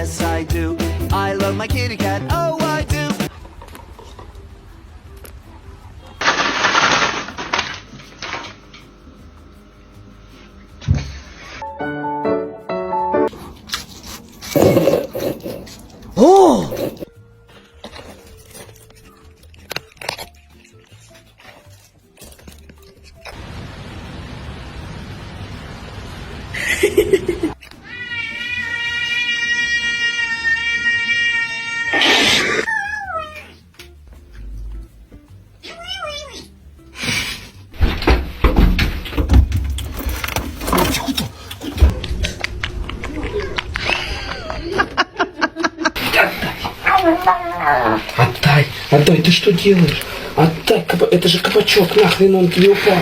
yes I do. I love my kitty cat, oh I do. О! Отдай, отдай, ты что делаешь? Отдай, это же кабачок, нахрен он тебе упал.